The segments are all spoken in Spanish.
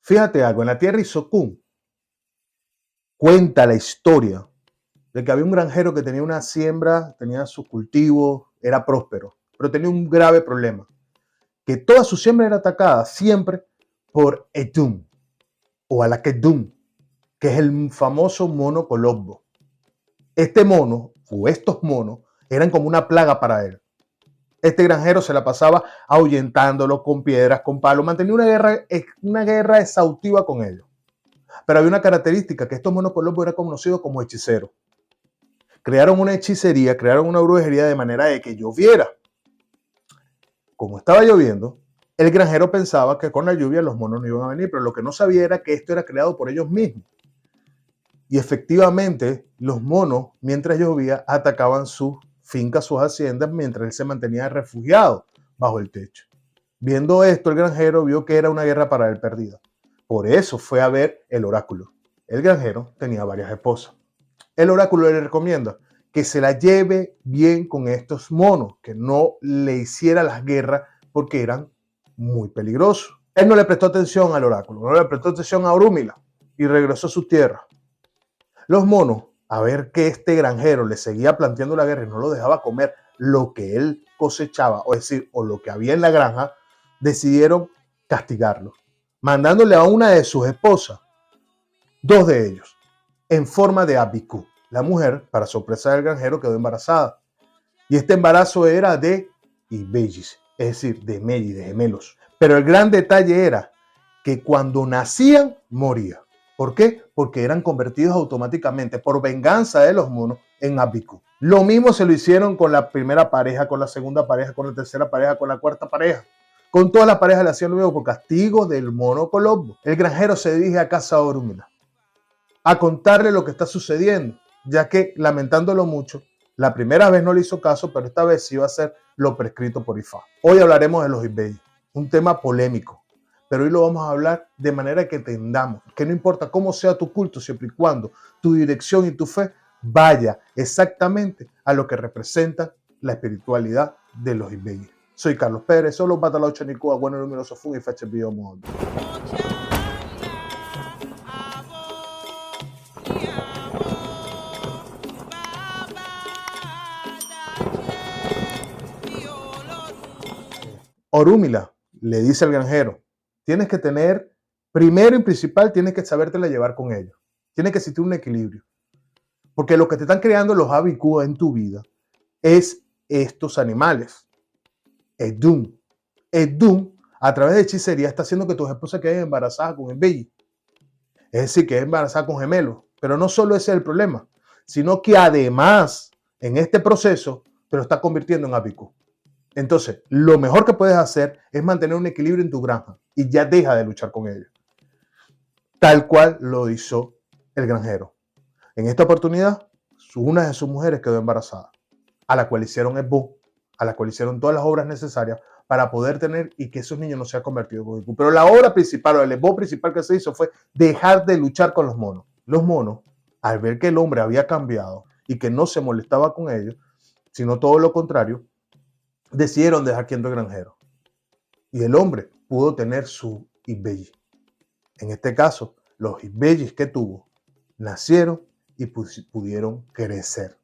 Fíjate algo, en la tierra Isokun cuenta la historia de que había un granjero que tenía una siembra, tenía sus cultivos, era próspero, pero tenía un grave problema, que toda su siembra era atacada siempre por Edum o Alakedum, que es el famoso mono colombo. Este mono o estos monos eran como una plaga para él. Este granjero se la pasaba ahuyentándolo con piedras, con palos, mantenía una guerra exhaustiva con ellos. Pero había una característica, que estos monos colombos eran conocidos como hechiceros. Crearon una hechicería, crearon una brujería de manera de que lloviera. Como estaba lloviendo, el granjero pensaba que con la lluvia los monos no iban a venir, pero lo que no sabía era que esto era creado por ellos mismos. Y efectivamente, los monos, mientras llovía, atacaban sus fincas, sus haciendas, mientras él se mantenía refugiado bajo el techo. Viendo esto, el granjero vio que era una guerra para él perdida. Por eso fue a ver el oráculo. El granjero tenía varias esposas. El oráculo le recomienda que se la lleve bien con estos monos, que no le hiciera las guerras porque eran muy peligrosos. Él no le prestó atención al oráculo, no le prestó atención a Orúmila y regresó a su tierra. Los monos, a ver que este granjero le seguía planteando la guerra y no lo dejaba comer lo que él cosechaba, o decir, o lo que había en la granja, decidieron castigarlo, mandándole a una de sus esposas, dos de ellos, en forma de Abiku. La mujer, para sorpresa del granjero, quedó embarazada. Y este embarazo era de Ibellis, es decir, de Melli, de gemelos. Pero el gran detalle era que cuando nacían, morían. ¿Por qué? Porque eran convertidos automáticamente, por venganza de los monos, en Abiku. Lo mismo se lo hicieron con la primera pareja, con la segunda pareja, con la tercera pareja, con la cuarta pareja. Con todas las parejas le hacían lo mismo por castigo del mono colombo. El granjero se dirige a casa de Orúmila a contarle lo que está sucediendo, ya que, lamentándolo mucho, la primera vez no le hizo caso, pero esta vez sí iba a hacer lo prescrito por Ifá. Hoy hablaremos de los Ibellis, un tema polémico, pero hoy lo vamos a hablar de manera que entendamos que no importa cómo sea tu culto, siempre y cuando tu dirección y tu fe vaya exactamente a lo que representa la espiritualidad de los Ibellis. Soy Carlos Pérez, solo Batala 8 Nicua, bueno numeroso fun y fecha video modo. Orúmila le dice al granjero, tienes que tener, primero y principal, tienes que sabértela llevar con ellos. Tienes que existir un equilibrio. Porque lo que te están creando los Abiku en tu vida es estos animales. Edum. Edum, a través de hechicería, está haciendo que tus esposas queden embarazadas con Ibellis. Es decir, que es embarazada con gemelos. Pero no solo ese es el problema, sino que además, en este proceso, te lo está convirtiendo en Abiku. Entonces, lo mejor que puedes hacer es mantener un equilibrio en tu granja y ya deja de luchar con ellos. Tal cual lo hizo el granjero. En esta oportunidad, una de sus mujeres quedó embarazada, a la cual hicieron Esbú, a la cual hicieron todas las obras necesarias para poder tener y que esos niños no se hayan convertido en Goku. Pero la obra principal, o el Esbú principal que se hizo fue dejar de luchar con los monos. Los monos, al ver que el hombre había cambiado y que no se molestaba con ellos, sino todo lo contrario, decidieron dejar quieto al granjero. Y el hombre pudo tener su Ibellis. En este caso, los Ibellis que tuvo nacieron y pudieron crecer.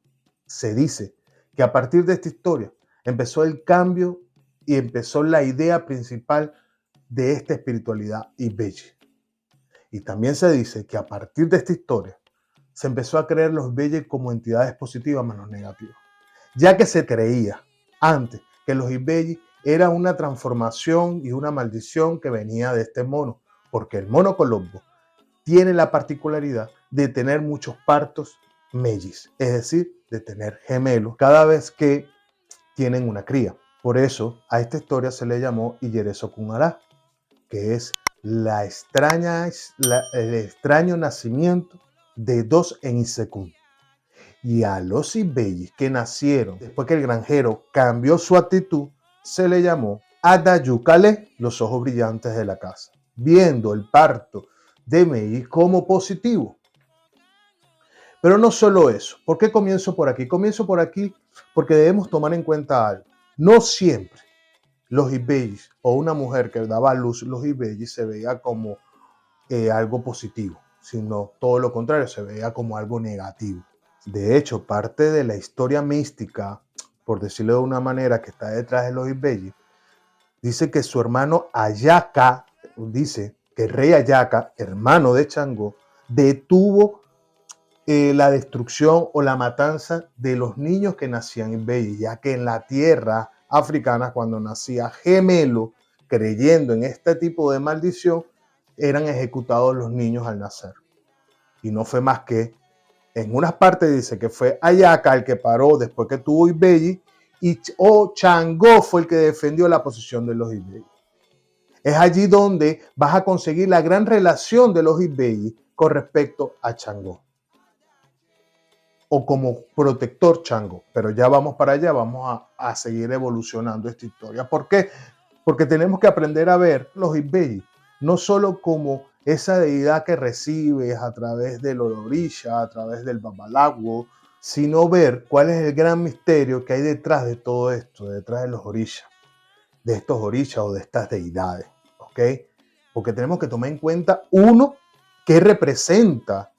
Se dice que a partir de esta historia empezó el cambio y empezó la idea principal de esta espiritualidad Ibellis. Y también se dice que a partir de esta historia se empezó a creer los Ibellis como entidades positivas menos negativas, ya que se creía antes que los Ibellis era una transformación y una maldición que venía de este mono, porque el mono colombo tiene la particularidad de tener muchos partos mellis, es decir, de tener gemelos cada vez que tienen una cría. Por eso a esta historia se le llamó Iyereso Kunara, que es el extraño nacimiento de dos en Isekun. Y a los Ibellis que nacieron después que el granjero cambió su actitud, se le llamó Adayukale, los ojos brillantes de la casa, viendo el parto de Mei como positivo. Pero no solo eso. ¿Por qué comienzo por aquí? Comienzo por aquí porque debemos tomar en cuenta algo. No siempre los Ibellis o una mujer que daba a luz los Ibellis se veía como algo positivo, sino todo lo contrario, se veía como algo negativo. De hecho, parte de la historia mística, por decirlo de una manera, que está detrás de los Ibelli, dice que su hermano Ayaka, dice que el rey Ayaka, hermano de Changó, detuvo la destrucción o la matanza de los niños que nacían en Ibelli, ya que en la tierra africana, cuando nacía gemelo, creyendo en este tipo de maldición, eran ejecutados los niños al nacer. Y no fue más que, en unas partes dice que fue Ayaka el que paró después que tuvo Ibelli, y Changó fue el que defendió la posición de los Ibelli. Es allí donde vas a conseguir la gran relación de los Ibelli con respecto a Changó, o como protector Changó. Pero ya vamos para allá, vamos a seguir evolucionando esta historia. ¿Por qué? Porque tenemos que aprender a ver los Ibelli no solo como esa deidad que recibes a través del orisha, a través del babalawo, sino ver cuál es el gran misterio que hay detrás de todo esto, detrás de los orishas, de estos orishas o de estas deidades, ¿ok? Porque tenemos que tomar en cuenta, uno, qué representa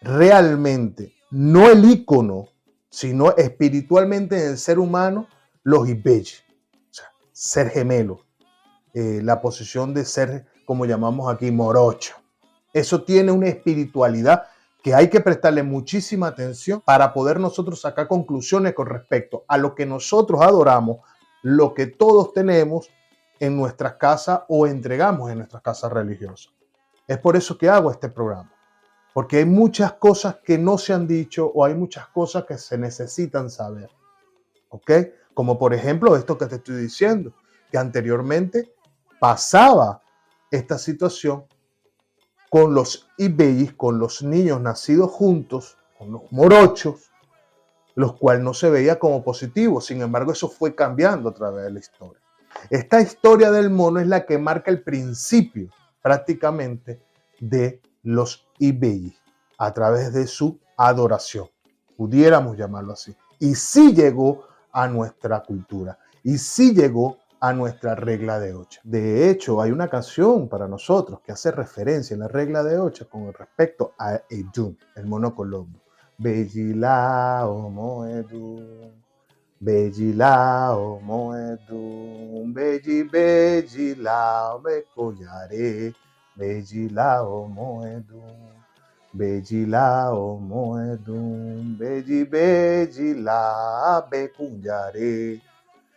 realmente, no el ícono, sino espiritualmente en el ser humano, los Ibelli, o sea, ser gemelo, la posición de ser, como llamamos aquí, morocho. Eso tiene una espiritualidad que hay que prestarle muchísima atención para poder nosotros sacar conclusiones con respecto a lo que nosotros adoramos, lo que todos tenemos en nuestras casas o entregamos en nuestras casas religiosas. Es por eso que hago este programa, porque hay muchas cosas que no se han dicho o hay muchas cosas que se necesitan saber, ¿ok? Como por ejemplo esto que te estoy diciendo, que anteriormente pasaba esta situación con los Ibellis, con los niños nacidos juntos, con los morochos, los cuales no se veía como positivo. Sin embargo, eso fue cambiando a través de la historia. Esta historia del mono es la que marca el principio prácticamente de los Ibellis a través de su adoración, pudiéramos llamarlo así. Y sí llegó a nuestra cultura, y sí llegó a nuestra regla de ocha. De hecho, hay una canción para nosotros que hace referencia en la regla de ocha con respecto a Edun, el mono colombo. Bejilao moedun, bejilao moedun, bejilao me collaré, bejilao moedun, bejilao moedun, bejilao me collaré.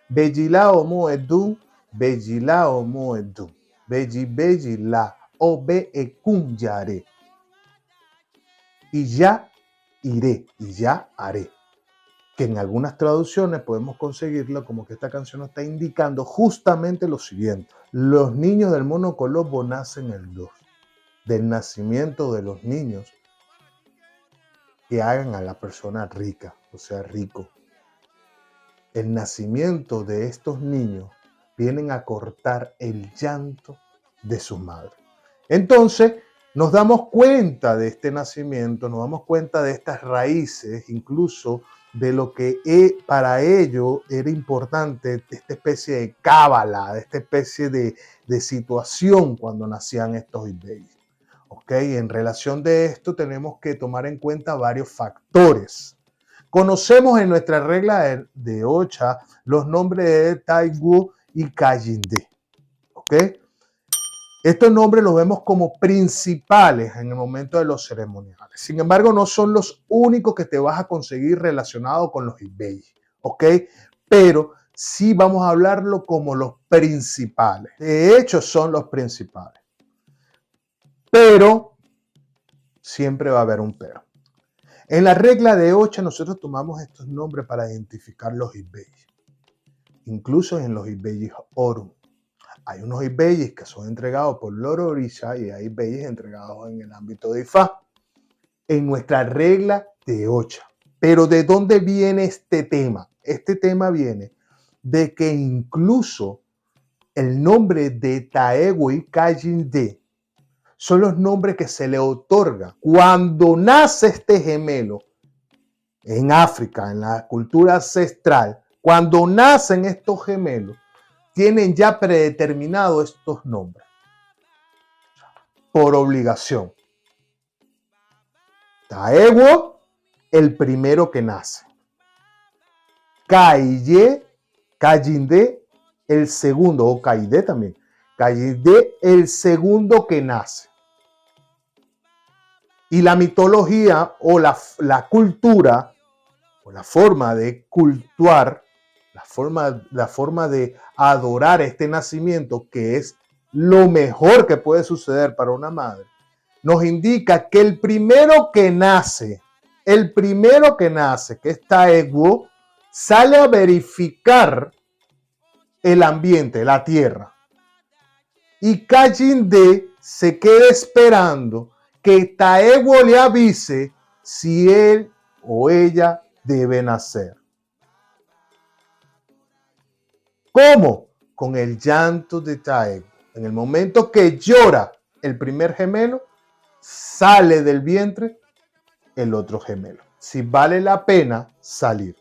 Bejilao moedun, bejilao moedun, bejila obe ekunyare. Y ya iré, y ya haré. Que en algunas traducciones podemos conseguirlo como que esta canción nos está indicando justamente lo siguiente. Los niños del mono colombo nacen el 2. Del nacimiento de los niños que hagan a la persona rica, o sea, rico. El nacimiento de estos niños vienen a cortar el llanto de sus madres. Entonces, nos damos cuenta de este nacimiento, nos damos cuenta de estas raíces, incluso de lo que para ello era importante, de esta especie de cábala, de esta especie de situación cuando nacían estos Ibellis. ¿Ok? En relación de esto tenemos que tomar en cuenta varios factores. Conocemos en nuestra regla de ocha los nombres de Taigu y Kayinde. ¿Ok? Estos nombres los vemos como principales en el momento de los ceremoniales. Sin embargo, no son los únicos que te vas a conseguir relacionados con los Ibellis. ¿Ok? Pero sí vamos a hablarlo como los principales. De hecho, son los principales. Pero siempre va a haber un pero. En la regla de ocha nosotros tomamos estos nombres para identificar los Ibellis. Incluso en los Ibellis Orum. Hay unos Ibellis que son entregados por Loro Orisha y hay Ibellis entregados en el ámbito de Ifá. En nuestra regla de ocha. Pero ¿de dónde viene este tema? Este tema viene de que incluso el nombre de Taegu y Kayinde son los nombres que se le otorga cuando nace este gemelo en África, en la cultura ancestral. Cuando nacen estos gemelos, tienen ya predeterminados estos nombres. por obligación. Taegwo, el primero que nace. Kayinde, el segundo, o Kaide también. Kayinde, el segundo que nace. Y la mitología o la cultura o la forma de cultuar, la forma de adorar este nacimiento, que es lo mejor que puede suceder para una madre, nos indica que el primero que nace, que es Taegwo, sale a verificar el ambiente, la tierra. Y Kayinde se queda esperando que Taegwo le avise si él o ella debe nacer. ¿Cómo? Con el llanto de Taegwo. En el momento que llora el primer gemelo, sale del vientre el otro gemelo. Si vale la pena salir.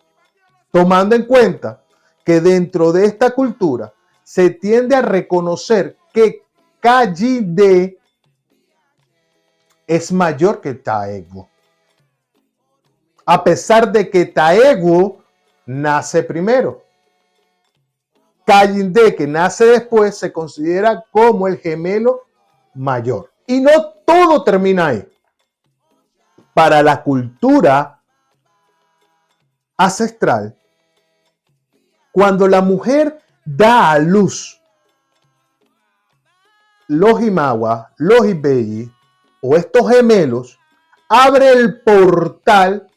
Tomando en cuenta que dentro de esta cultura se tiende a reconocer que Kayinde es mayor que Taegwo. A pesar de que Taegwo nace primero. Kayinde, que nace después, se considera como el gemelo mayor. Y no todo termina ahí. Para la cultura ancestral, cuando la mujer da a luz los Imawa, los Ibeyi o estos gemelos, abre el portal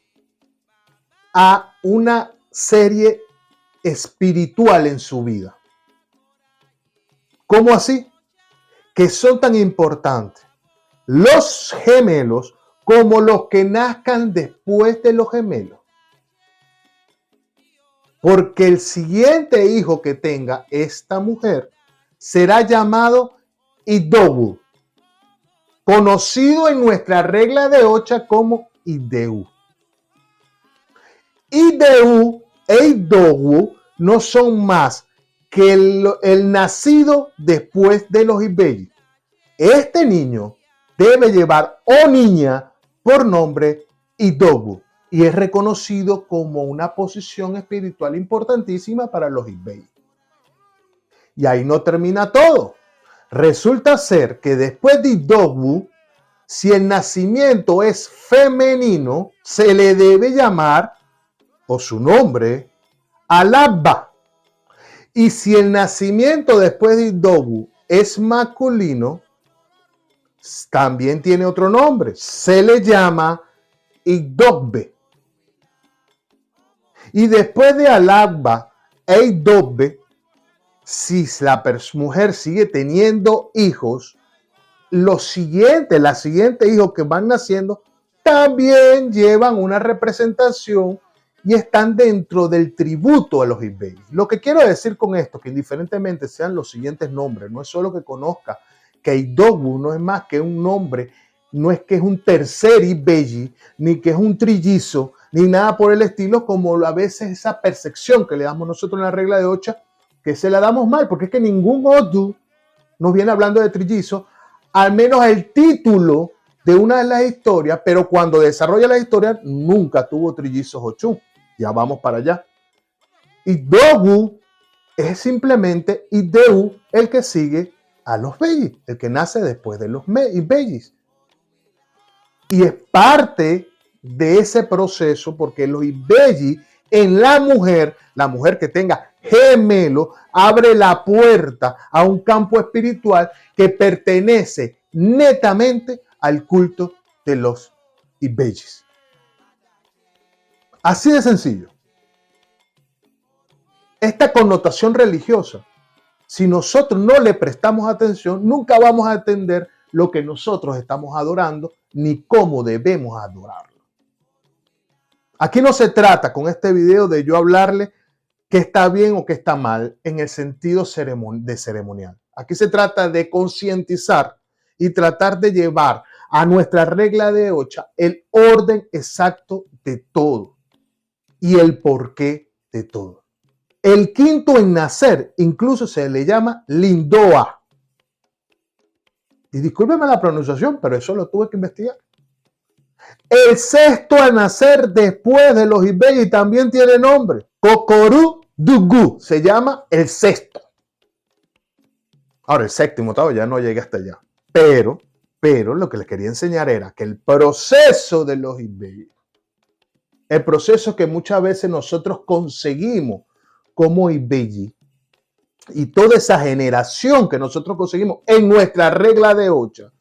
a una serie espiritual en su vida. ¿Cómo así? Que son tan importantes los gemelos como los que nazcan después de los gemelos. Porque el siguiente hijo que tenga esta mujer será llamado Idowu, conocido en nuestra regla de Ocha como Ideu. Ideu e Idowu no son más que el nacido después de los Ibeyi. Este niño debe llevar o niña por nombre Idowu y es reconocido como una posición espiritual importantísima para los Ibeyi. Y ahí no termina todo. Resulta ser que después de Idowu, si el nacimiento es femenino, se le debe llamar por su nombre Alaba. Y si el nacimiento después de Idowu es masculino, también tiene otro nombre. Se le llama Idogbe. Y después de Alaba e Idogbe, si la mujer sigue teniendo hijos, los siguientes hijos que van naciendo también llevan una representación y están dentro del tributo a los Ibeyi. Lo que quiero decir con esto, que indiferentemente sean los siguientes nombres, no es solo que conozca que Idowu no es más que un nombre, no es que es un tercer Ibeyi, ni que es un trillizo, ni nada por el estilo, como a veces esa percepción que le damos nosotros en la regla de Ocha, que se la damos mal, porque es que ningún Odu nos viene hablando de trillizo, al menos el título de una de las historias, pero cuando desarrolla la historia nunca tuvo trillizos Ochun. Ya vamos para allá. Idowu es simplemente Ideu, el que sigue a los Beyi, el que nace después de los Beyis. Y es parte de ese proceso porque los Ibeyi en la mujer que tenga gemelo, abre la puerta a un campo espiritual que pertenece netamente al culto de los Ibeyis. Así de sencillo. Esta connotación religiosa, si nosotros no le prestamos atención, nunca vamos a entender lo que nosotros estamos adorando ni cómo debemos adorarlo. Aquí no se trata con este video de yo hablarle que está bien o que está mal en el sentido de ceremonial. Aquí se trata de concientizar y tratar de llevar a nuestra regla de Ocha el orden exacto de todo y el porqué de todo. El quinto en nacer incluso se le llama Lindoa. Y discúlpeme la pronunciación, pero eso lo tuve que investigar. El sexto a nacer después de los Ibeyi también tiene nombre. Kokoru Dugu se llama el sexto. Ahora, el séptimo todavía no llegué hasta allá. Pero lo que les quería enseñar era que el proceso de los Ibeyi, el proceso que muchas veces nosotros conseguimos como Ibeyi, y toda esa generación que nosotros conseguimos en nuestra regla de 8,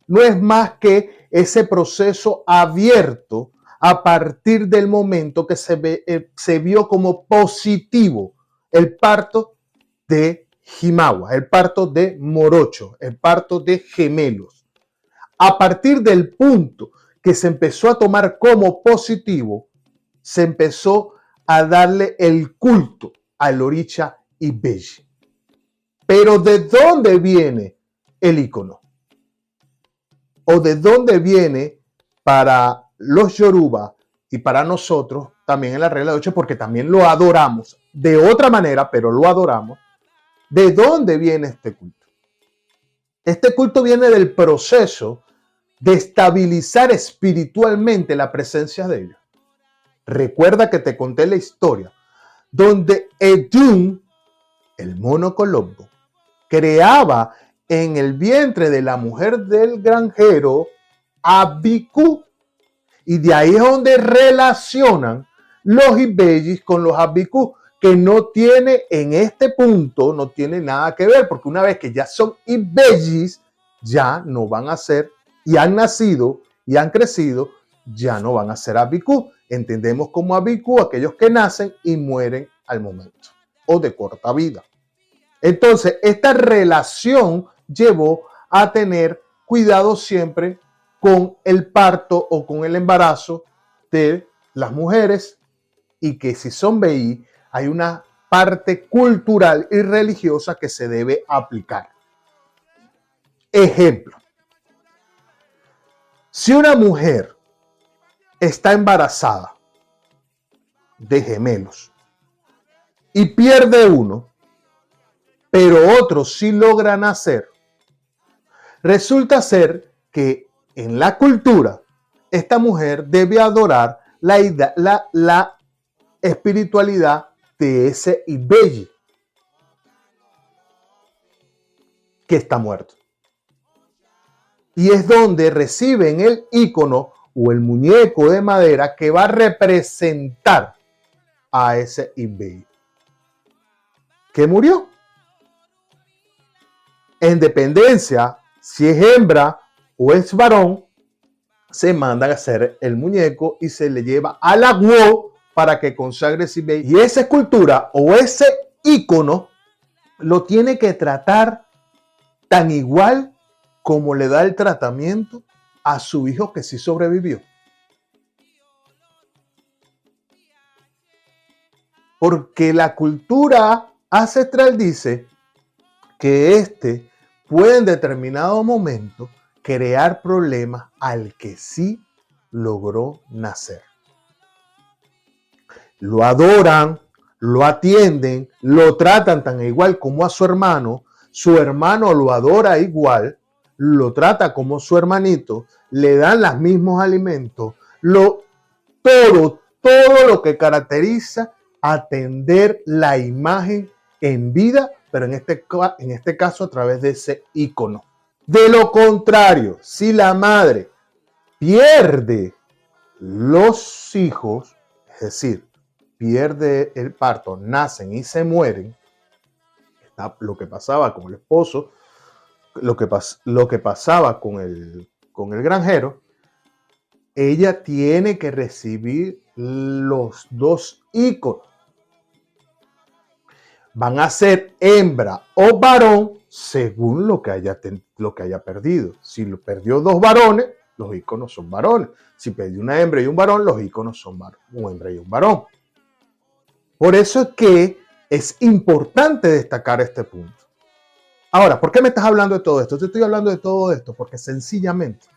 no es más que ese proceso abierto a partir del momento que se vio como positivo el parto de Himawa, el parto de Morocho, el parto de gemelos. A partir del punto que se empezó a tomar como positivo, se empezó a darle el culto al Orisha Ibeyi. Pero ¿de dónde viene el icono? ¿O de dónde viene para los Yoruba y para nosotros también en la regla de 8? Porque también lo adoramos de otra manera, pero lo adoramos. ¿De dónde viene este culto? Este culto viene del proceso de estabilizar espiritualmente la presencia de ellos. Recuerda que te conté la historia donde Edun, el mono colombo, creaba en el vientre de la mujer del granjero a Biku. Y de ahí es donde relacionan los Ibeyis con los Abiku, que no tiene en este punto, no tiene nada que ver, porque una vez que ya son Ibeyis, ya no van a ser, y han nacido y han crecido, ya no van a ser Abiku. Entendemos como Abiku aquellos que nacen y mueren al momento, o de corta vida. Entonces, esta relación llevó a tener cuidado siempre con el parto o con el embarazo de las mujeres, y que si son BI, hay una parte cultural y religiosa que se debe aplicar. Ejemplo, si una mujer está embarazada de gemelos y pierde uno, pero otro sí logra nacer, resulta ser que en la cultura esta mujer debe adorar la espiritualidad de ese Ibeyi que está muerto. Y es donde reciben el ícono o el muñeco de madera que va a representar a ese Ibeyi que murió. En dependencia, si es hembra o es varón, se manda a hacer el muñeco y se le lleva a la Guo para que consagre ese Ibeyi. Y esa escultura o ese ícono lo tiene que tratar tan igual como le da el tratamiento a su hijo que sí sobrevivió. Porque la cultura ancestral dice que puede en determinado momento crear problemas al que sí logró nacer. Lo adoran, lo atienden, lo tratan tan igual como a su hermano lo adora igual, lo trata como su hermanito, le dan los mismos alimentos, todo lo que caracteriza atender la imagen en vida, pero en este caso a través de ese ícono. De lo contrario, si la madre pierde los hijos, es decir, pierde el parto, nacen y se mueren, lo que pasaba con el esposo, lo que pasaba con el granjero, ella tiene que recibir los dos íconos. Van a ser hembra o varón según lo que haya perdido. Si lo perdió dos varones, los íconos son varones. Si perdió una hembra y un varón, los íconos son una hembra y un varón. Por eso es que es importante destacar este punto. Ahora, ¿por qué me estás hablando de todo esto? Te estoy hablando de todo esto porque sencillamente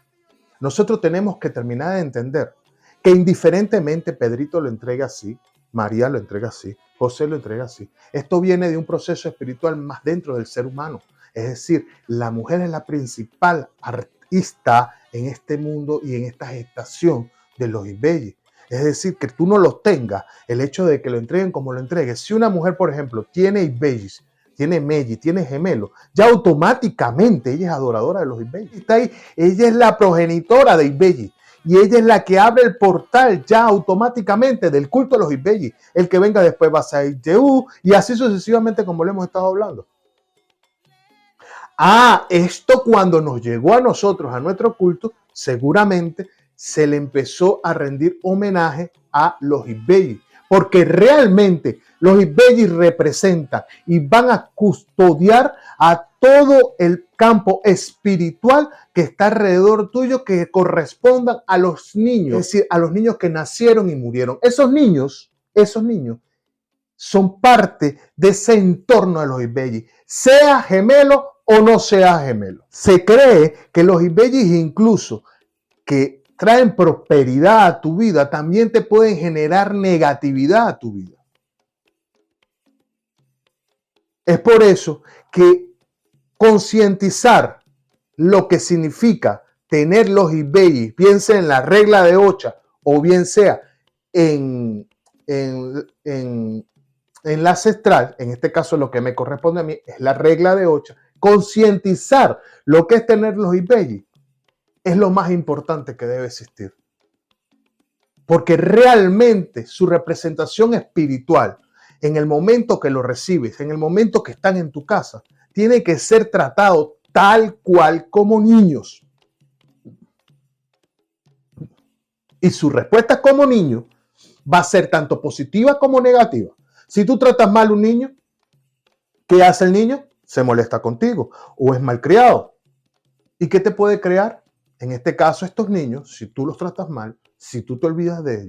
nosotros tenemos que terminar de entender que indiferentemente Pedrito lo entrega así, María lo entrega así, José lo entrega así. Esto viene de un proceso espiritual más dentro del ser humano. Es decir, la mujer es la principal artista en este mundo y en esta gestación de los Ibelli. Es decir, que tú no los tengas, el hecho de que lo entreguen como lo entreguen. Si una mujer, por ejemplo, tiene Ibellis, tiene Melli, tiene gemelos, ya automáticamente ella es adoradora de los Ibelli. Está ahí, ella es la progenitora de Ibelli. Y ella es la que abre el portal ya automáticamente del culto a los Ibelli. El que venga después va a ser Yehú y así sucesivamente como lo hemos estado hablando. Esto cuando nos llegó a nosotros, a nuestro culto, seguramente se le empezó a rendir homenaje a los Ibelli. Porque realmente los Ibelli representan y van a custodiar a todo el campo espiritual que está alrededor tuyo, que correspondan a los niños, es decir, a los niños que nacieron y murieron. Esos niños son parte de ese entorno de los Ibelli, sea gemelo o no sea gemelo. Se cree que los Ibelli incluso que traen prosperidad a tu vida, también te pueden generar negatividad a tu vida. Es por eso que concientizar lo que significa tener los Ibelli, bien sea en la regla de Ocha o bien sea en la ancestral, en este caso lo que me corresponde a mí es la regla de Ocha, concientizar lo que es tener los Ibelli es lo más importante que debe existir. Porque realmente su representación espiritual, en el momento que lo recibes, en el momento que están en tu casa, tiene que ser tratado tal cual como niños. Y su respuesta como niño va a ser tanto positiva como negativa. Si tú tratas mal a un niño, ¿qué hace el niño? Se molesta contigo o es malcriado. ¿Y qué te puede crear? En este caso, estos niños, si tú los tratas mal, si tú te olvidas de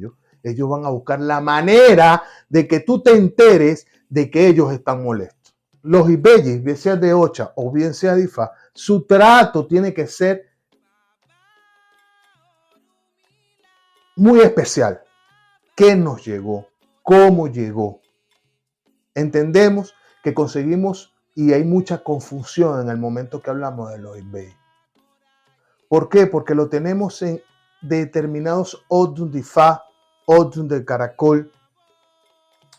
ellos van a buscar la manera de que tú te enteres de que ellos están molestos. Los Ibelli, bien sea de Ocha o bien sea de Ifá, su trato tiene que ser muy especial. ¿Qué nos llegó? ¿Cómo llegó? Entendemos que conseguimos y hay mucha confusión en el momento que hablamos de los Ibelli. ¿Por qué? Porque lo tenemos en determinados Odun de Ifá, Odun del Caracol,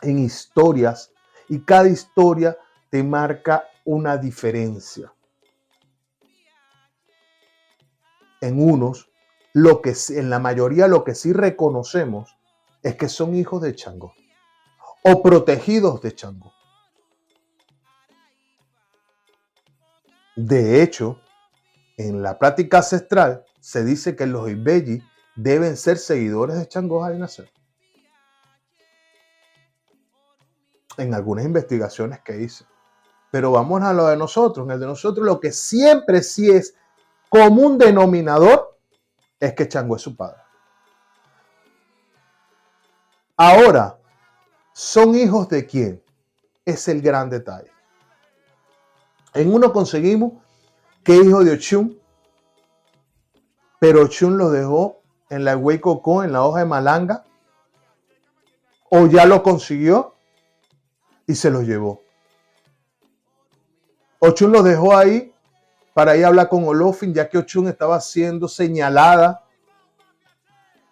en historias, y cada historia te marca una diferencia. En unos, en la mayoría lo que sí reconocemos es que son hijos de Changó o protegidos de Changó. De hecho, en la práctica ancestral se dice que los Ibelli deben ser seguidores de Changó al nacer. En algunas investigaciones que hice. Pero vamos a lo de nosotros. En el de nosotros lo que siempre sí es común denominador es que Changó es su padre. Ahora, ¿son hijos de quién? Es el gran detalle. En uno conseguimos que es hijo de Ochun, pero Ochun lo dejó en la Huaycocó, en la hoja de malanga, o ya lo consiguió y se lo llevó. Ochun lo dejó ahí para ir a hablar con Olofin, ya que Ochun estaba siendo señalada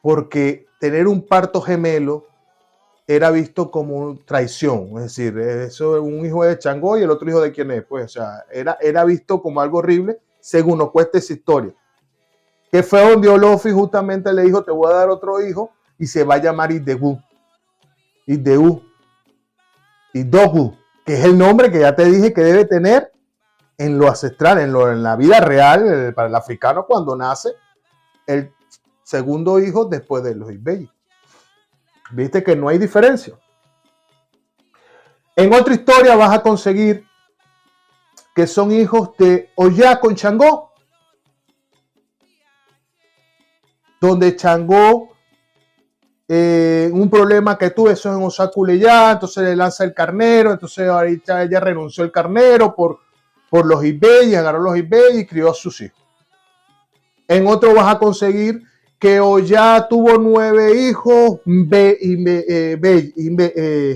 porque tener un parto gemelo era visto como traición. Es decir, eso es un hijo de Changó y el otro hijo de quién es. Pues, o sea, era visto como algo horrible, según nos cuesta esa historia. Que fue donde Olofin justamente le dijo, te voy a dar otro hijo y se va a llamar Idegu. Idegu. Idogu, que es el nombre que ya te dije que debe tener en lo ancestral, en la vida real, para el africano cuando nace el segundo hijo después de los Ibelli. Viste que no hay diferencia. En otra historia vas a conseguir que son hijos de Oya con Changó, donde Changó, un problema que tuvo, eso es en Osakuleya, entonces le lanza el carnero, entonces ahorita ella renunció el carnero por los Ibelli, agarró los Ibelli y crió a sus hijos. En otro vas a conseguir que Oya tuvo 9 hijos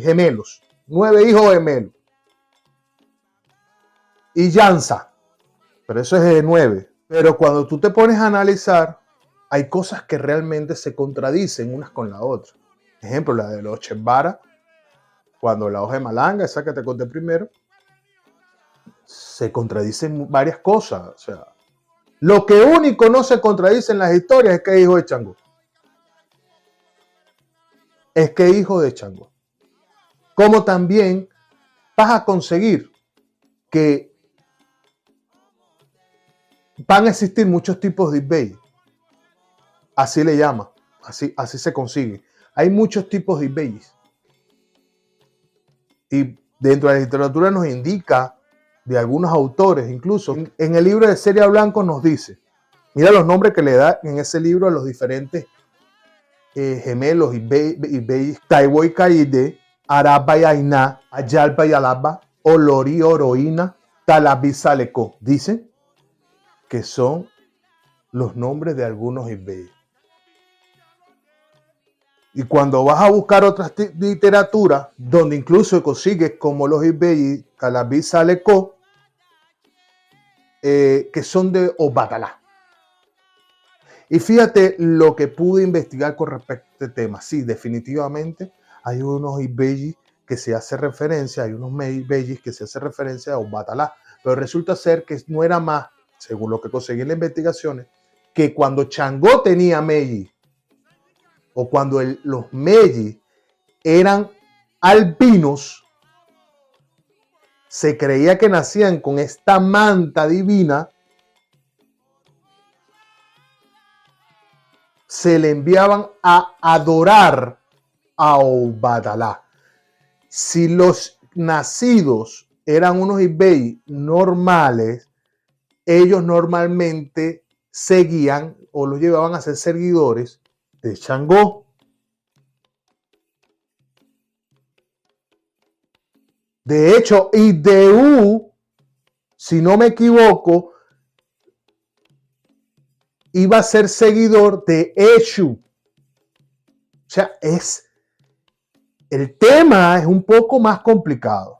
gemelos. 9 hijos gemelos. Y Yansa. pero eso es de 9. Pero cuando tú te pones a analizar, hay cosas que realmente se contradicen unas con la otra. Ejemplo, la de los Chembara, cuando la hoja de malanga, esa que te conté primero, se contradicen varias cosas. O sea, lo que único no se contradice en las historias es que es hijo de Changó. Es que es hijo de Changó. Como también vas a conseguir que van a existir muchos tipos de Ibey. Así le llama, así se consigue. Hay muchos tipos de Ibeyes. Y dentro de la literatura nos indica de algunos autores, incluso en el libro de Seria Blanco nos dice, mira los nombres que le da en ese libro a los diferentes gemelos Ibeyes, Taiboy Caide, Araba y Ainá, Ayalba y Alaba, Olori Oroína, Talabí Saleco. Dicen que son los nombres de algunos Ibeyes. Y cuando vas a buscar otras literaturas, donde incluso consigues como los Ibeyes, Talabí Saleco, que son de Obatalá. Y fíjate lo que pude investigar con respecto a este tema. Sí, definitivamente hay unos Ibeyes que se hace referencia, hay unos Ibeyes que se hace referencia a Obatalá, pero resulta ser que no era más, según lo que conseguí en las investigaciones, que cuando Changó tenía Meyi, o cuando los Meyi eran albinos, se creía que nacían con esta manta divina, se le enviaban a adorar a Obatalá. Si los nacidos eran unos Ibey normales, ellos normalmente seguían o los llevaban a ser seguidores de Changó. De hecho, Ideu, si no me equivoco, iba a ser seguidor de Eshu. O sea, el tema es un poco más complicado.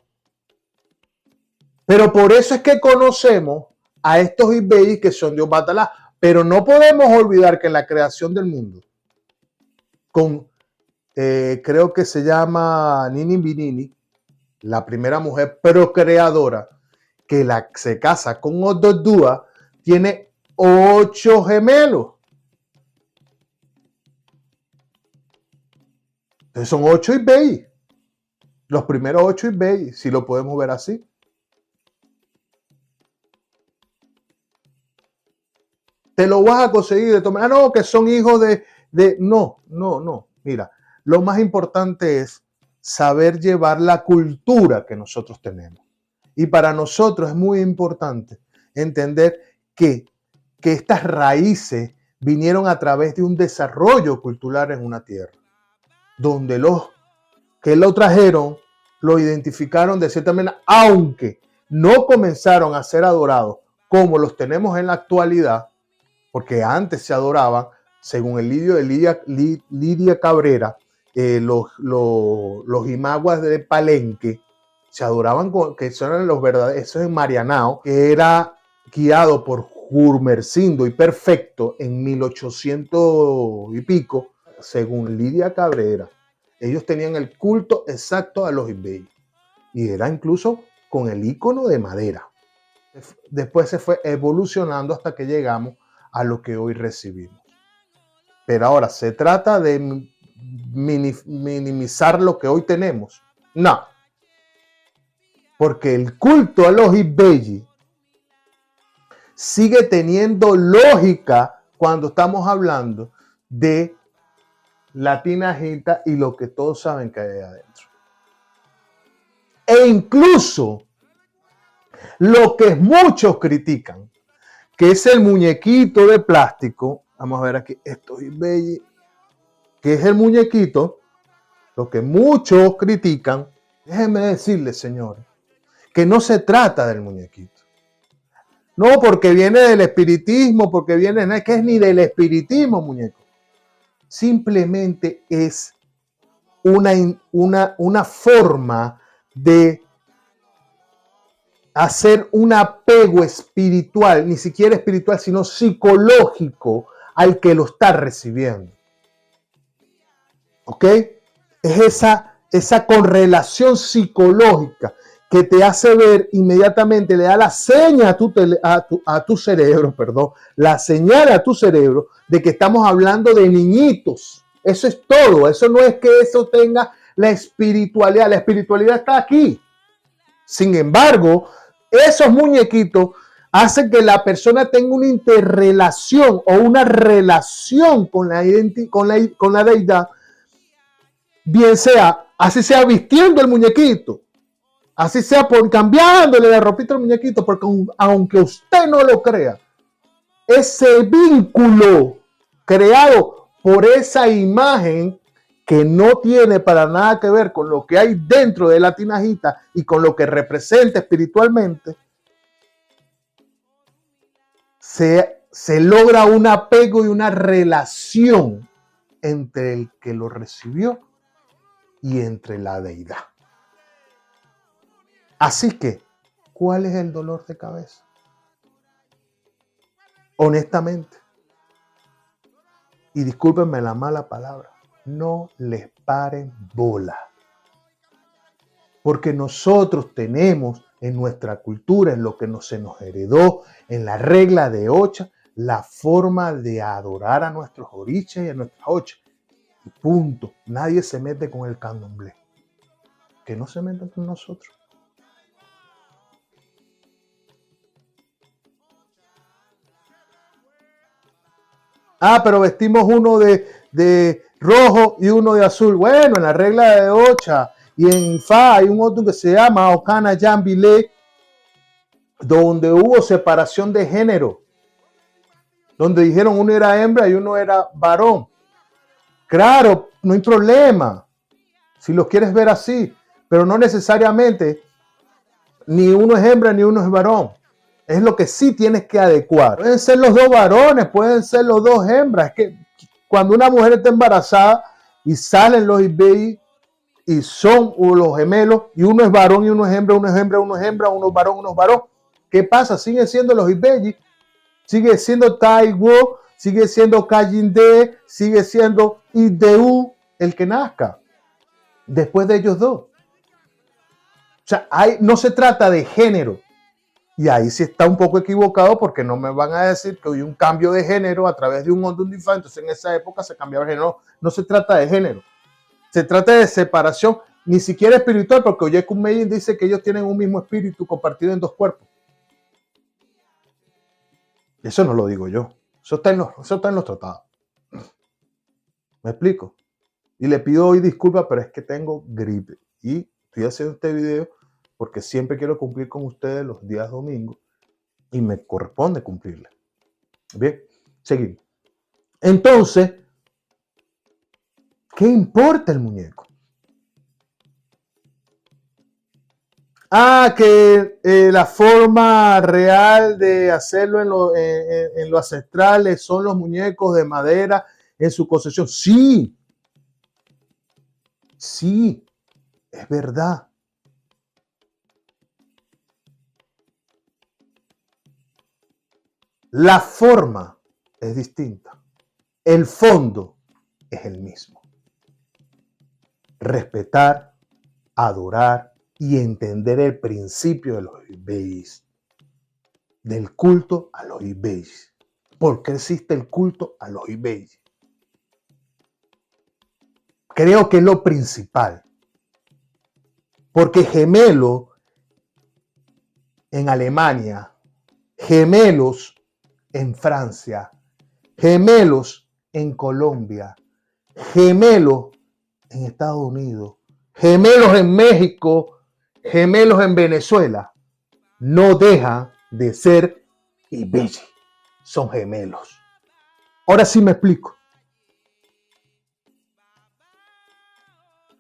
Pero por eso es que conocemos a estos Ibeyes que son de Obatalá. Pero no podemos olvidar que en la creación del mundo, creo que se llama Nini Binini, la primera mujer procreadora que se casa con Ododua, tiene 8 gemelos. Entonces son 8 Ibeyes. Los primeros 8 Ibeyes, si lo podemos ver así. Te lo vas a conseguir de tomar. No, que son hijos de. No. Mira, lo más importante es saber llevar la cultura que nosotros tenemos. Y para nosotros es muy importante entender que estas raíces vinieron a través de un desarrollo cultural en una tierra, donde los que lo trajeron lo identificaron de cierta manera, aunque no comenzaron a ser adorados como los tenemos en la actualidad, porque antes se adoraban, según el lidio de Lidia Cabrera, los imaguas de Palenque se adoraban, que son los verdaderos, eso es en Marianao, que era guiado por Jurmercindo y Perfecto en 1800 y pico, según Lidia Cabrera. Ellos tenían el culto exacto a los Ibeyes y era incluso con el icono de madera. Después se fue evolucionando hasta que llegamos a lo que hoy recibimos. Pero ahora, ¿se trata de minimizar lo que hoy tenemos? No. Porque el culto a los Ibeyes sigue teniendo lógica cuando estamos hablando de la tinajita y lo que todos saben que hay adentro. E incluso lo que muchos critican, que es el muñequito de plástico. Vamos a ver aquí, estos Ibeyes, que es el muñequito, lo que muchos critican. Déjenme decirles, señores, que no se trata del muñequito. No, porque viene del espiritismo, porque viene, no es que es ni del espiritismo, muñeco. Simplemente es una forma de hacer un apego espiritual, ni siquiera espiritual, sino psicológico al que lo está recibiendo. ¿Ok? Es esa correlación psicológica que te hace ver inmediatamente, le da la señal a tu cerebro, perdón, la señal a tu cerebro de que estamos hablando de niñitos. Eso es todo. Eso no es que eso tenga la espiritualidad. La espiritualidad está aquí. Sin embargo, esos muñequitos hacen que la persona tenga una interrelación o una relación con la deidad, bien sea, así sea vistiendo el muñequito, así sea por cambiándole la ropita al muñequito, porque aunque usted no lo crea, ese vínculo creado por esa imagen que no tiene para nada que ver con lo que hay dentro de la tinajita y con lo que representa espiritualmente, se logra un apego y una relación entre el que lo recibió y entre la deidad. Así que, ¿cuál es el dolor de cabeza? Honestamente, y discúlpenme la mala palabra, no les paren bola. Porque nosotros tenemos en nuestra cultura, en lo que se nos heredó, en la regla de Ocha, la forma de adorar a nuestros orichas y a nuestras ochas. Y punto. Nadie se mete con el candomblé. Que no se metan con nosotros. Pero vestimos uno de rojo y uno de azul. Bueno, en la regla de Ocha y en Fa hay un otro que se llama Okana Yambile, donde hubo separación de género, donde dijeron uno era hembra y uno era varón. Claro, no hay problema, si lo quieres ver así, pero no necesariamente ni uno es hembra ni uno es varón. Es lo que sí tienes que adecuar. Pueden ser los dos varones, pueden ser los dos hembras. Es que cuando una mujer está embarazada y salen los ibeyis y son los gemelos, y uno es varón y uno es hembra, uno es hembra, uno es hembra, uno es varón, uno es varón. ¿Qué pasa? Siguen siendo los ibeyis, sigue siendo Taiwo, sigue siendo Kayinde, sigue siendo Ideu el que nazca después de ellos dos. O sea, no se trata de género. Y ahí sí está un poco equivocado porque no me van a decir que hay un cambio de género a través de un Ondundifá. Entonces en esa época se cambiaba el género. No se trata de género. Se trata de separación, ni siquiera espiritual, porque Oyekun Meyin dice que ellos tienen un mismo espíritu compartido en dos cuerpos. Eso no lo digo yo. Eso está en los tratados. ¿Me explico? Y le pido hoy disculpas, pero es que tengo gripe. Y estoy haciendo este video porque siempre quiero cumplir con ustedes los días domingos y me corresponde cumplirle. Bien, seguimos. Entonces, ¿qué importa el muñeco? Que la forma real de hacerlo en lo ancestral son los muñecos de madera en su concepción. Sí, sí, es verdad. La forma es distinta. El fondo es el mismo. Respetar, adorar y entender el principio de los ibeyis. Del culto a los ibeyis. ¿Por qué existe el culto a los ibeyis? Creo que es lo principal. Porque gemelo en Alemania, gemelos en Francia, gemelos en Colombia, gemelos en Estados Unidos, gemelos en México, gemelos en Venezuela, no dejan de ser ibeyis, son gemelos. Ahora sí me explico.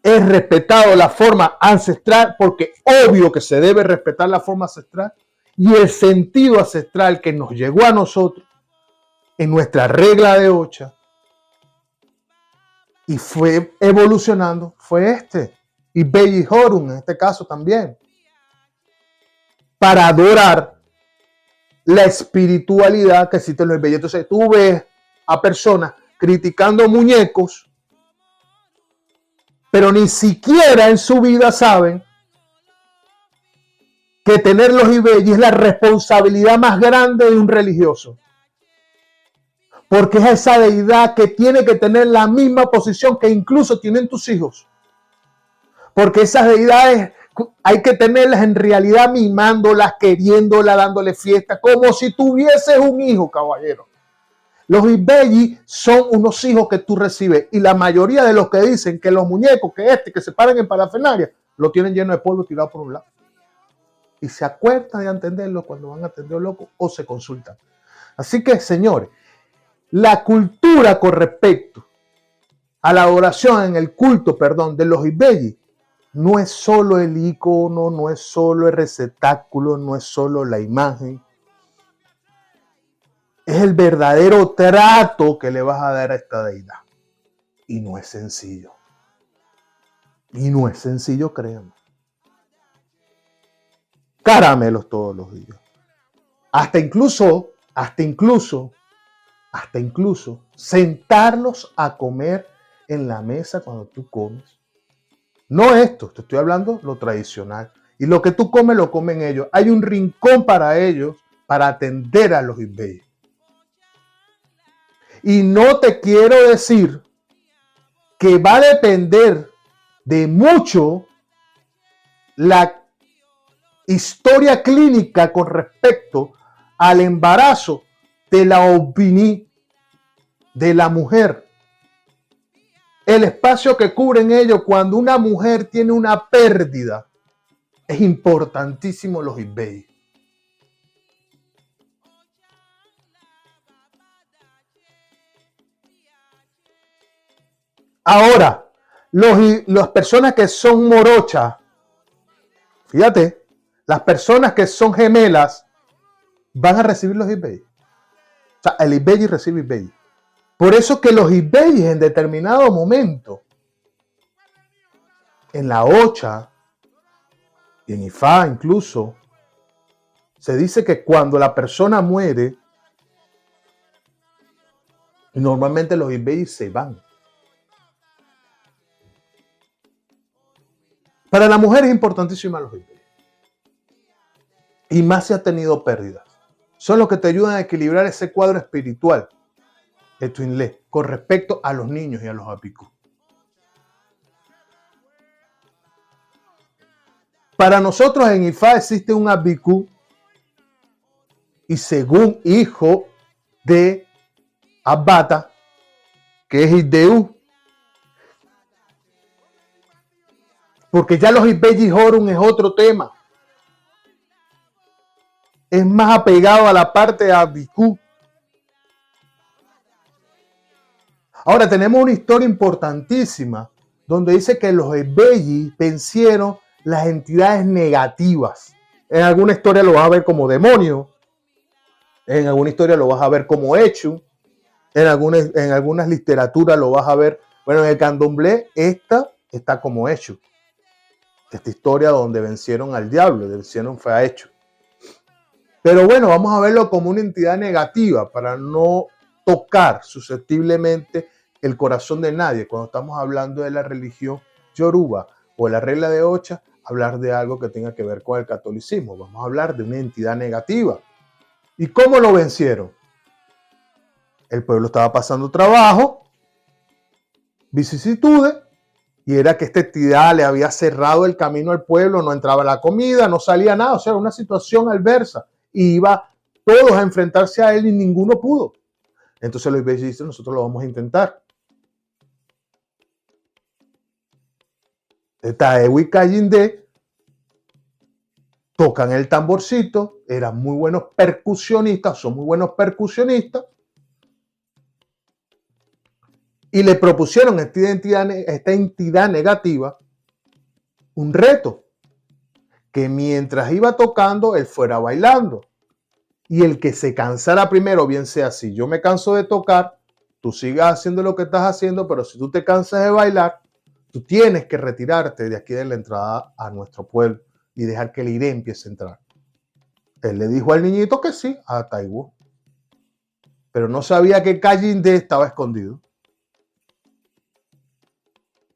Es respetado la forma ancestral, porque obvio que se debe respetar la forma ancestral y el sentido ancestral que nos llegó a nosotros en nuestra regla de Ocha y fue evolucionando, fue este. Y Belli Horun en este caso también. para adorar la espiritualidad que existe en los Ibelli. Entonces tú ves a personas criticando muñecos, pero ni siquiera en su vida saben que tener los Ibelli es la responsabilidad más grande de un religioso. Porque es esa deidad que tiene que tener la misma posición que incluso tienen tus hijos. Porque esas deidades hay que tenerlas en realidad mimándolas, queriéndolas, dándole fiesta, como si tuvieses un hijo, caballero. Los Ibelli son unos hijos que tú recibes y la mayoría de los que dicen que los muñecos, que se paran en parafernalia, lo tienen lleno de polvo tirado por un lado. Y se acuerdan de atenderlo cuando van a atender loco o se consultan. Así que, señores, la cultura con respecto a la adoración en el culto, de los Ibelli, no es solo el icono, no es solo el receptáculo, no es solo la imagen. Es el verdadero trato que le vas a dar a esta deidad. Y no es sencillo. Y no es sencillo, créanme. Caramelos todos los días. Hasta incluso sentarlos a comer en la mesa cuando tú comes. No esto, te estoy hablando lo tradicional. Y lo que tú comes, lo comen ellos. Hay un rincón para ellos para atender a los Ibelli. Y no te quiero decir que va a depender de mucho la historia clínica con respecto al embarazo de la ovni de la mujer. El espacio que cubren ellos cuando una mujer tiene una pérdida es importantísimo los Ibelli. Ahora, las personas que son morochas, fíjate, las personas que son gemelas van a recibir los Ibelli. O sea, el Ibelli recibe Ibelli. Por eso que los Ibelli en determinado momento, en la Ocha y en Ifá incluso, se dice que cuando la persona muere, normalmente los Ibelli se van. Para la mujer es importantísimo los Ibelli. Y más si ha tenido pérdidas. Son los que te ayudan a equilibrar ese cuadro espiritual de tu inlé con respecto a los niños y a los apicú. Para nosotros en Ifá existe un apicú y según hijo de Abata, que es Ideu, porque ya los Ibelli Horun es otro tema. Es más apegado a la parte de Abicú. Ahora tenemos una historia importantísima donde dice que los Ibelli vencieron las entidades negativas. En alguna historia lo vas a ver como demonio, en alguna historia lo vas a ver como hecho, en algunas literaturas lo vas a ver. Bueno, en el candomblé esta está como hecho. Esta historia donde vencieron al diablo, vencieron fue a hecho. Pero bueno, vamos a verlo como una entidad negativa para no tocar susceptiblemente el corazón de nadie. Cuando estamos hablando de la religión yoruba o la regla de Ocha, hablar de algo que tenga que ver con el catolicismo. Vamos a hablar de una entidad negativa. ¿Y cómo lo vencieron? El pueblo estaba pasando trabajo, vicisitudes, y era que esta entidad le había cerrado el camino al pueblo, no entraba la comida, no salía nada, o sea, era una situación adversa. Y iba todos a enfrentarse a él y ninguno pudo. Entonces los Ibelli dicen, nosotros lo vamos a intentar. Taewi Kayinde tocan el tamborcito, eran muy buenos percusionistas, son muy buenos percusionistas, y le propusieron a esta entidad negativa un reto, que mientras iba tocando, él fuera bailando. Y el que se cansara primero, bien sea si yo me canso de tocar, tú sigas haciendo lo que estás haciendo, pero si tú te cansas de bailar, tú tienes que retirarte de aquí de la entrada a nuestro pueblo y dejar que el aire empiece a entrar. Él le dijo al niñito que sí, a Taiwán. Pero no sabía que Kallinde estaba escondido.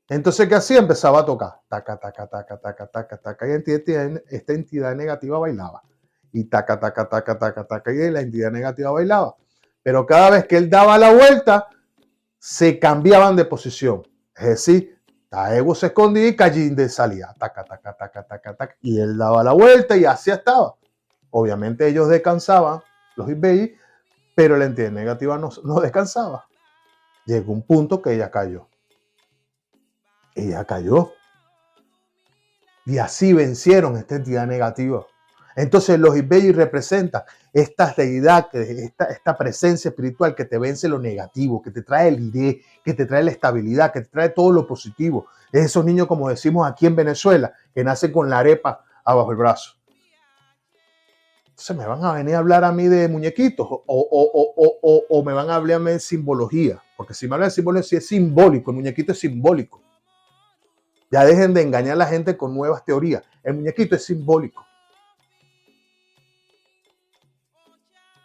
Entonces, ¿qué hacía? Empezaba a tocar. Taca, taca, taca, taca, taca, taca. Y esta entidad negativa bailaba. Y taca, taca, taca, taca, taca. Y la entidad negativa bailaba. Pero cada vez que él daba la vuelta, se cambiaban de posición. Es decir, Taewo se escondía y Kallinde salía. Taca, taca, taca, taca, taca. Y él daba la vuelta y así estaba. Obviamente ellos descansaban, los Ibeyi, pero la entidad negativa no descansaba. Llegó un punto que ella cayó. Ella cayó. Y así vencieron esta entidad negativa. Entonces los Ibeyi representan esta deidad, esta presencia espiritual que te vence lo negativo, que te trae el iré, que te trae la estabilidad, que te trae todo lo positivo. Es esos niños, como decimos aquí en Venezuela, que nacen con la arepa abajo el brazo. Entonces me van a venir a hablar a mí de muñequitos o me van a hablar a mí de simbología. Porque si me hablan de simbología, sí es simbólico, el muñequito es simbólico. Ya dejen de engañar a la gente con nuevas teorías. El muñequito es simbólico.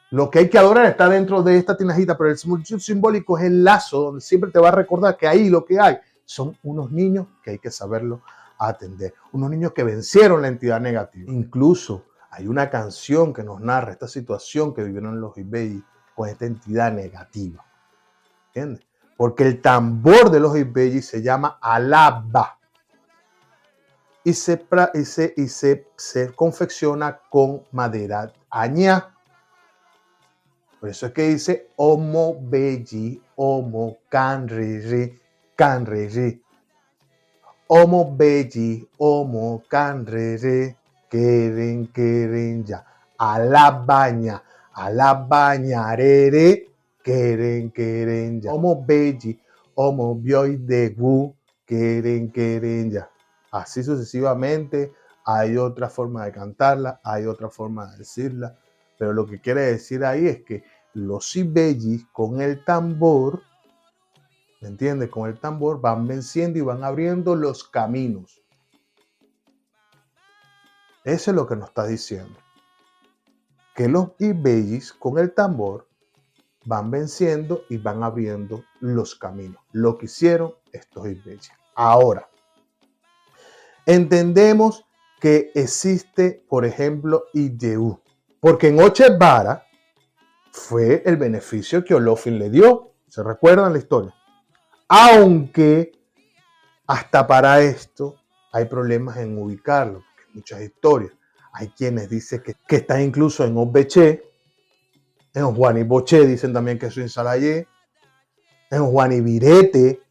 Lo que hay que adorar está dentro de esta tinajita, pero el simbólico es el lazo donde siempre te va a recordar que ahí lo que hay son unos niños que hay que saberlo atender. Unos niños que vencieron la entidad negativa. Incluso hay una canción que nos narra esta situación que vivieron los Ibeyi con esta entidad negativa. ¿Entiendes? Porque el tambor de los Ibeyi se llama alaba. Y se confecciona con madera añá. Por eso es que dice Omo Beji, Omo Canriri, Canriri. Omo Beji, Omo Canriri, Keren ya. Alabaña, alabañarere, Keren ya. Omo Beji, Omo Bioi de Gu, Keren ya. Así sucesivamente. Hay otra forma de cantarla, hay otra forma de decirla. Pero lo que quiere decir ahí es que los Ibeyi con el tambor, ¿me entiendes? Con el tambor van venciendo y van abriendo los caminos. Eso es lo que nos está diciendo. Que los Ibeyi con el tambor van venciendo y van abriendo los caminos. Lo que hicieron estos Ibeyi. Ahora, entendemos que existe, por ejemplo, Ideu. Porque en Ochevara fue el beneficio que Olofin le dio. ¿Se recuerdan la historia? Aunque hasta para esto hay problemas en ubicarlo. Porque hay muchas historias. Hay quienes dicen que está incluso en Obeche, en Juaniboche dicen también que es en Salayé, en Juanibirete.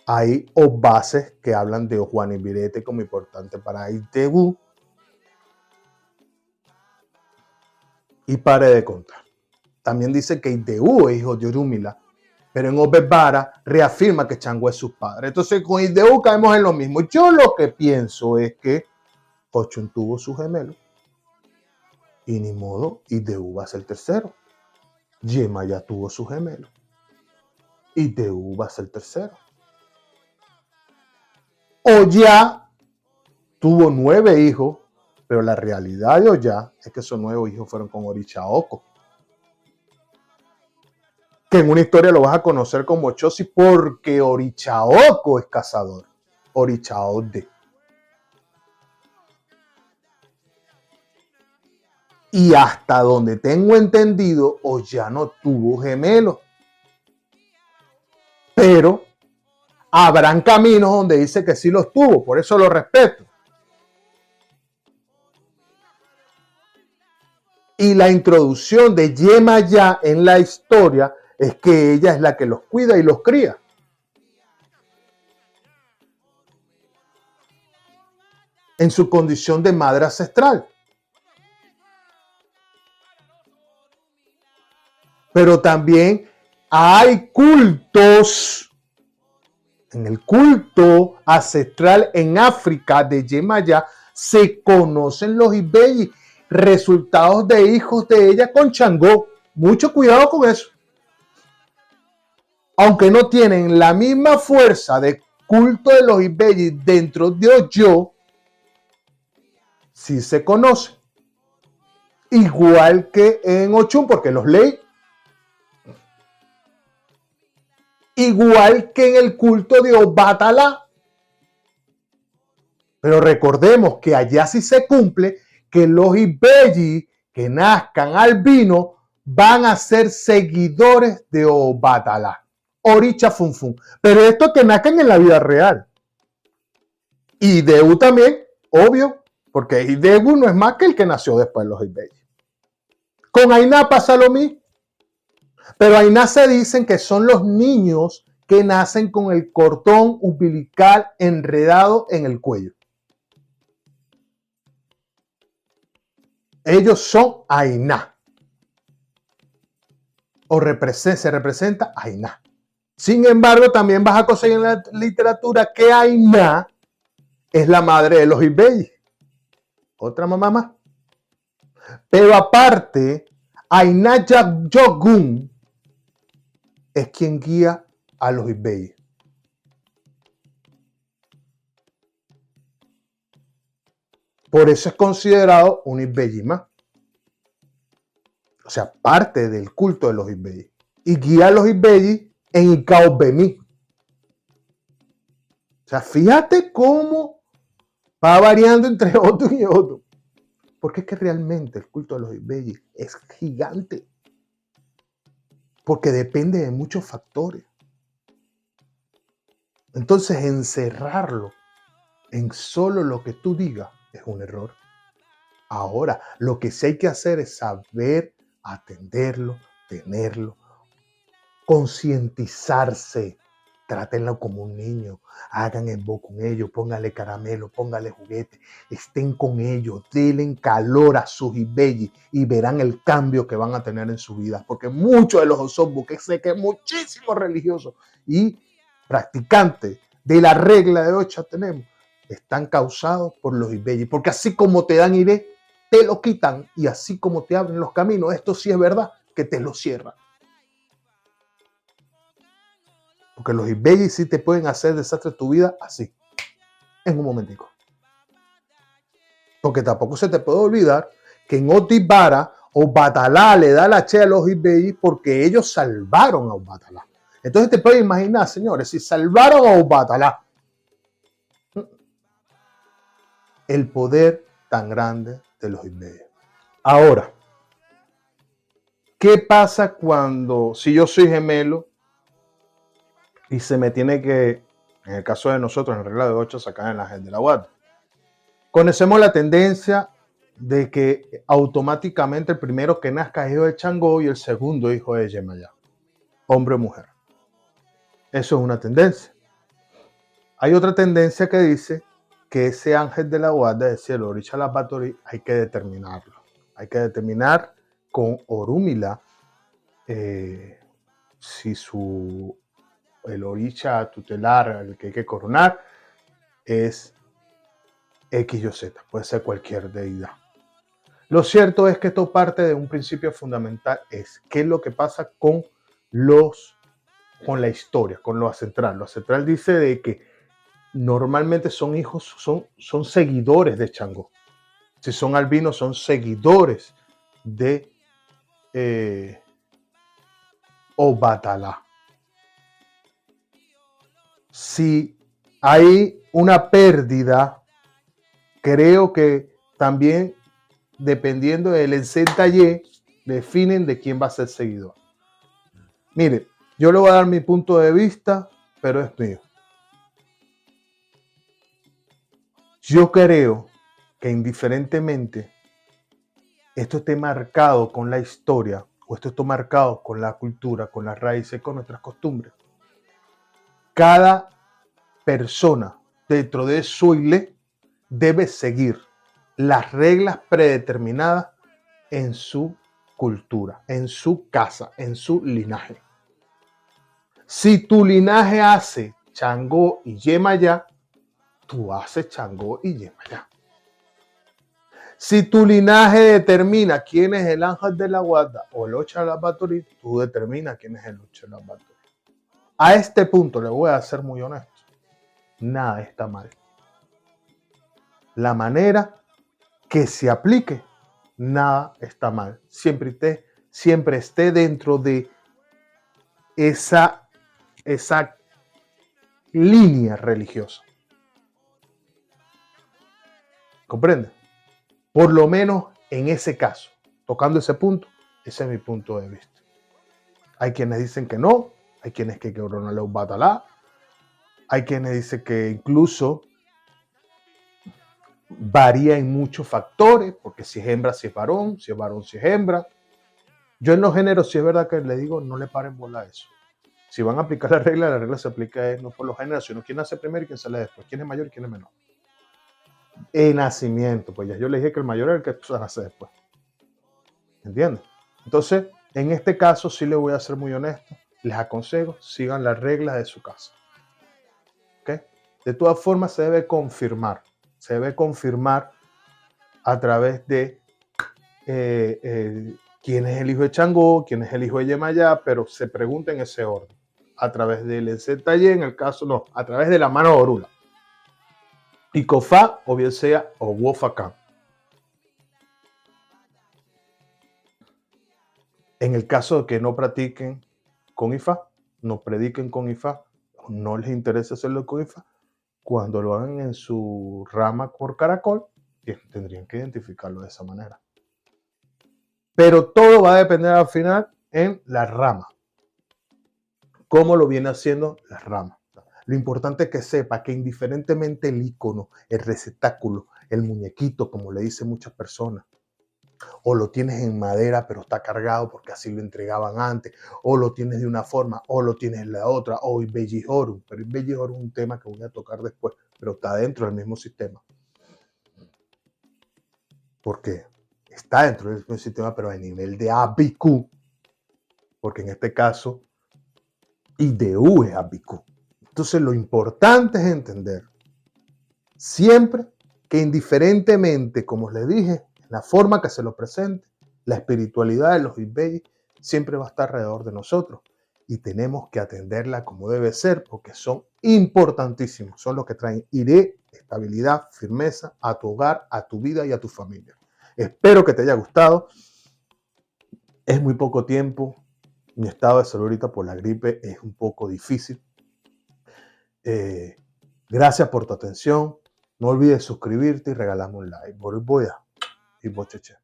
Hay bases que hablan de Juanibirete como importante para Ideu. Y pare de contar. También dice que Ideu es hijo de Orúmila, pero en Obebara reafirma que Chango es su padre. Entonces con Ideu caemos en lo mismo. Yo lo que pienso es que Ochun tuvo su gemelo y ni modo, Ideu va a ser el tercero. Yema ya tuvo su gemelo. Ideu va a ser el tercero. Oya tuvo 9 hijos, pero la realidad de Oya es que esos 9 hijos fueron con Orichaoko. Que en una historia lo vas a conocer como Chosi porque Orichaoko es cazador. Orichaode. Y hasta donde tengo entendido, Oya no tuvo gemelos. Pero habrán caminos donde dice que sí los tuvo, por eso lo respeto. Y la introducción de Yemaya en la historia es que ella es la que los cuida y los cría. En su condición de madre ancestral. Pero también hay cultos. En el culto ancestral en África de Yemaya se conocen los Ibeyi, resultados de hijos de ella con Changó. Mucho cuidado con eso. Aunque no tienen la misma fuerza de culto de los Ibeyi dentro de Oyo, sí se conocen. igual que en Ochun, porque los leí, igual que en el culto de Obatala. Pero recordemos que allá sí se cumple que los Ibeyi que nazcan albino van a ser seguidores de Obatala, Oricha Funfun. Pero esto que nazcan en la vida real. Y Deu también, obvio, porque Deu no es más que el que nació después de los Ibeyi. Con Ainá pasa lo mismo. Pero Ainá se dicen que son los niños que nacen con el cordón umbilical enredado en el cuello. Ellos son Ainá. O se representa Ainá. Sin embargo, también vas a conseguir en la literatura que Ainá es la madre de los Ibeyi. Otra mamá más. Pero aparte, Ainá Yogun es quien guía a los Ibeyi. Por eso es considerado un Ibeyi más. O sea, parte del culto de los Ibeyi. Y guía a los Ibeyi en Ikaobemi. O sea, fíjate cómo va variando entre otro y otro. Porque es que realmente el culto de los Ibeyi es gigante. Porque depende de muchos factores. Entonces, encerrarlo en solo lo que tú digas es un error. Ahora, lo que sí hay que hacer es saber atenderlo, tenerlo, concientizarse. Trátenlo como un niño, hagan el bo con ellos, póngale caramelo, póngale juguete, estén con ellos, denle calor a sus Ibeyi y verán el cambio que van a tener en su vida. Porque muchos de los Osobbo, que sé que muchísimos religiosos y practicantes de la regla de Ocha tenemos, están causados por los Ibeyi. Porque así como te dan Ire, te lo quitan, y así como te abren los caminos, esto sí es verdad, que te lo cierran. Porque los Ibeyi sí te pueden hacer desastre de tu vida así, en un momentico. Porque tampoco se te puede olvidar que en Otibara, Obatala le da la che a los Ibeyi porque ellos salvaron a Obatala. Entonces te puedes imaginar, señores, si salvaron a Obatala, el poder tan grande de los Ibeyi. Ahora, ¿qué pasa cuando, si yo soy gemelo, y se me tiene que, en el caso de nosotros, en regla de 8, sacar en la gente de la guardia? Conocemos la tendencia de que automáticamente el primero que nazca es hijo de Changó y el segundo hijo de Yemayá, hombre o mujer. Eso es una tendencia. Hay otra tendencia que dice que ese ángel de la guardia, es decir, el Orisha Labatori, hay que determinarlo. Hay que determinar con Orúmila si el Orisha tutelar, el que hay que coronar, es X o Z, puede ser cualquier deidad. Lo cierto es que esto parte de un principio fundamental, es qué es lo que pasa con la historia, con lo central. Lo central dice de que normalmente son hijos, son seguidores de Changó. Si son albinos, son seguidores de Obatala. Si hay una pérdida, creo que también, dependiendo del encentalle, definen de quién va a ser seguidor. Mire, yo le voy a dar mi punto de vista, pero es mío. Yo creo que indiferentemente esto esté marcado con la historia, o esto esté marcado con la cultura, con las raíces, con nuestras costumbres, cada persona dentro de su ile debe seguir las reglas predeterminadas en su cultura, en su casa, en su linaje. Si tu linaje hace Changó y Yemayá, tú haces Changó y Yemayá. Si tu linaje determina quién es el ángel de la guarda o el Ocha Labatori, tú determinas quién es el Ocha Labatori. A este punto, le voy a ser muy honesto, nada está mal. La manera que se aplique nada está mal. Siempre esté dentro de esa línea religiosa. ¿Comprende? Por lo menos en ese caso, tocando ese punto, ese es mi punto de vista. Hay quienes dicen que no, hay quienes que no le batalá, hay quienes dicen que incluso varía en muchos factores, porque si es hembra, si es varón, si es hembra. Yo en los géneros, sí es verdad que le digo, no le paren bola a eso. Si van a aplicar la regla se aplica no por los géneros, sino quién nace primero y quién sale después, quién es mayor y quién es menor. El nacimiento, pues ya yo le dije que el mayor es el que nace después. ¿Entiendes? Entonces, en este caso sí le voy a ser muy honesto, les aconsejo, sigan las reglas de su casa. ¿Okay? De todas formas, se debe confirmar a través de quién es el hijo de Changó, quién es el hijo de Yemayá, pero se pregunta en ese orden. A través del Encetayé, en el caso, no, a través de la mano de Orula. Icofá, o bien sea, o Wofacán. En el caso de que no practiquen con Ifá, no prediquen con Ifá, no les interesa hacerlo con Ifá, cuando lo hagan en su rama por caracol, tendrían que identificarlo de esa manera. Pero todo va a depender al final en la rama. ¿Cómo lo viene haciendo la rama? Lo importante es que sepa que indiferentemente el icono, el receptáculo, el muñequito, como le dicen muchas personas, o lo tienes en madera pero está cargado porque así lo entregaban antes, o lo tienes de una forma, o lo tienes en la otra, o Ibellijorum, pero Ibellijorum es un tema que voy a tocar después, pero está dentro del mismo sistema. Porque está dentro del mismo sistema, pero a nivel de ABQ, porque en este caso IDU es ABQ. Entonces lo importante es entender siempre que indiferentemente, como les dije, la forma que se lo presente, la espiritualidad de los Ibelli siempre va a estar alrededor de nosotros y tenemos que atenderla como debe ser porque son importantísimos, son los que traen estabilidad, firmeza a tu hogar, a tu vida y a tu familia. Espero que te haya gustado. Es muy poco tiempo. Mi estado de salud ahorita por la gripe es un poco difícil. Gracias por tu atención. No olvides suscribirte y regalarme un like. Voy a. Y bocheche.